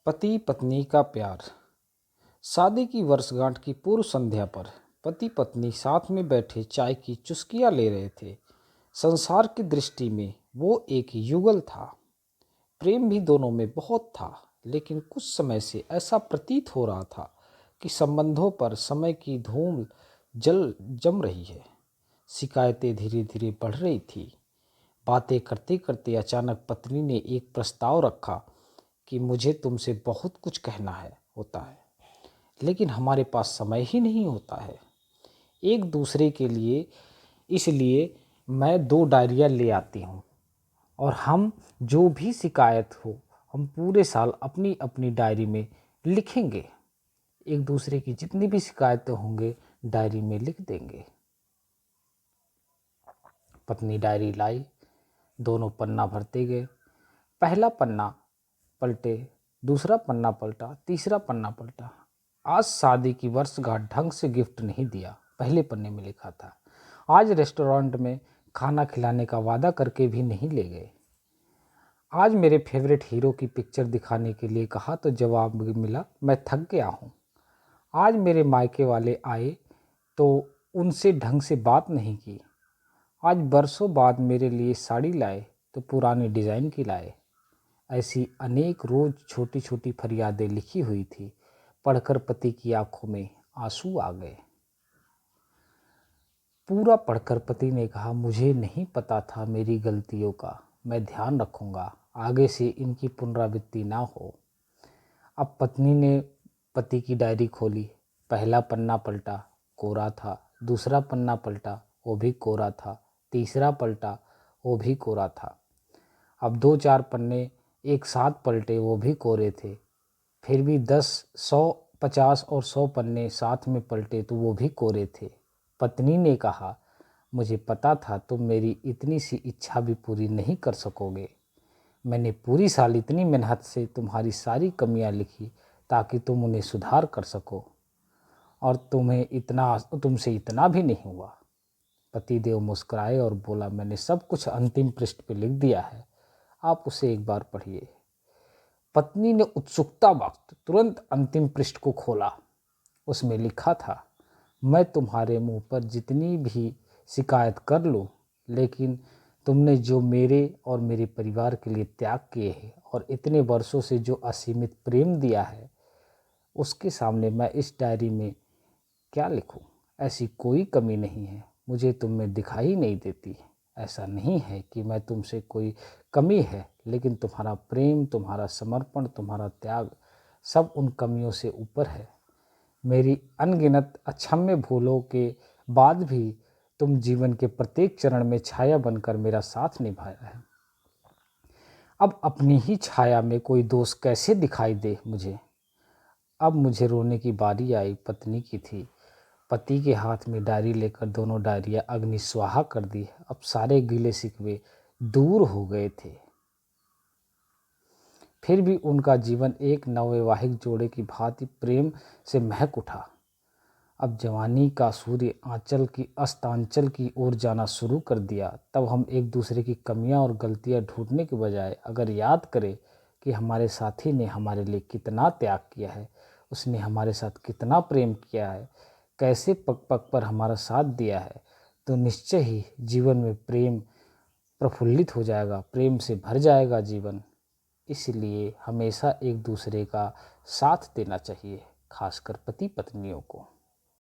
पति पत्नी का प्यार। शादी की वर्षगांठ की पूर्व संध्या पर पति पत्नी साथ में बैठे चाय की चुस्कियां ले रहे थे। संसार की दृष्टि में वो एक युगल था। प्रेम भी दोनों में बहुत था, लेकिन कुछ समय से ऐसा प्रतीत हो रहा था कि संबंधों पर समय की धूल जम रही है। शिकायतें धीरे धीरे बढ़ रही थी। बातें करते करते अचानक पत्नी ने एक प्रस्ताव रखा कि मुझे तुमसे बहुत कुछ कहना होता है, लेकिन हमारे पास समय ही नहीं होता है एक दूसरे के लिए। इसलिए मैं 2 डायरियाँ ले आती हूँ और हम जो भी शिकायत हो हम पूरे साल अपनी अपनी डायरी में लिखेंगे। एक दूसरे की जितनी भी शिकायतें होंगे डायरी में लिख देंगे। पत्नी डायरी लाई, दोनों पन्ना भरते गए। पहला पन्ना पलटे, दूसरा पन्ना पलटा, तीसरा पन्ना पलटा। आज शादी की वर्षगांठ ढंग से गिफ्ट नहीं दिया, पहले पन्ने में लिखा था। आज रेस्टोरेंट में खाना खिलाने का वादा करके भी नहीं ले गए। आज मेरे फेवरेट हीरो की पिक्चर दिखाने के लिए कहा तो जवाब मिला मैं थक गया हूँ। आज मेरे मायके वाले आए तो उनसे ढंग से बात नहीं की। आज बरसों बाद मेरे लिए साड़ी लाए तो पुराने डिज़ाइन की लाए। ऐसी अनेक रोज छोटी छोटी फरियादें लिखी हुई थी। पढ़कर पति की आंखों में आंसू आ गए। पूरा पढ़कर पति ने कहा, मुझे नहीं पता था मेरी गलतियों का, मैं ध्यान रखूंगा, आगे से इनकी पुनरावृत्ति ना हो। अब पत्नी ने पति की डायरी खोली। पहला पन्ना पलटा, कोरा था। दूसरा पन्ना पलटा, वो भी कोरा था। तीसरा पलटा, वो भी कोरा था। अब 2-4 पन्ने एक साथ पलटे, वो भी कोरे थे। फिर भी 10, 100, 50 और 100 पन्ने साथ में पलटे तो वो भी कोरे थे। पत्नी ने कहा, मुझे पता था तुम मेरी इतनी सी इच्छा भी पूरी नहीं कर सकोगे। मैंने पूरी साल इतनी मेहनत से तुम्हारी सारी कमियां लिखी ताकि तुम उन्हें सुधार कर सको, और तुमसे इतना भी नहीं हुआ। पतिदेव मुस्कुराए और बोला, मैंने सब कुछ अंतिम पृष्ठ पे लिख दिया है, आप उसे एक बार पढ़िए। पत्नी ने उत्सुकता वक्त तुरंत अंतिम पृष्ठ को खोला। उसमें लिखा था, मैं तुम्हारे मुंह पर जितनी भी शिकायत कर लूं, लेकिन तुमने जो मेरे और मेरे परिवार के लिए त्याग किए हैं और इतने वर्षों से जो असीमित प्रेम दिया है, उसके सामने मैं इस डायरी में क्या लिखूं। ऐसी कोई कमी नहीं है, मुझे तुम में दिखाई नहीं देती। ऐसा नहीं है कि मैं तुमसे कोई कमी है, लेकिन तुम्हारा प्रेम, तुम्हारा समर्पण, तुम्हारा त्याग सब उन कमियों से ऊपर है। मेरी अनगिनत अक्षम्य भूलों के बाद भी तुम जीवन के प्रत्येक चरण में छाया बनकर मेरा साथ निभाया है। अब अपनी ही छाया में कोई दोष कैसे दिखाई दे मुझे। अब मुझे रोने की बारी आई पत्नी की थी। पति के हाथ में डायरी लेकर दोनों डायरियां अग्नि स्वाहा कर दी। अब सारे गिले शिकवे दूर हो गए थे। फिर भी उनका जीवन एक नवविवाहिक जोड़े की भांति प्रेम से महक उठा। अब जवानी का सूर्य आंचल की अस्तांचल की ओर जाना शुरू कर दिया। तब हम एक दूसरे की कमियां और गलतियां ढूंढने के बजाय अगर याद करें कि हमारे साथी ने हमारे लिए कितना त्याग किया है, उसने हमारे साथ कितना प्रेम किया है, कैसे पग पग पर हमारा साथ दिया है, तो निश्चय ही जीवन में प्रेम प्रफुल्लित हो जाएगा, प्रेम से भर जाएगा जीवन। इसलिए हमेशा एक दूसरे का साथ देना चाहिए, खासकर पति पत्नियों को।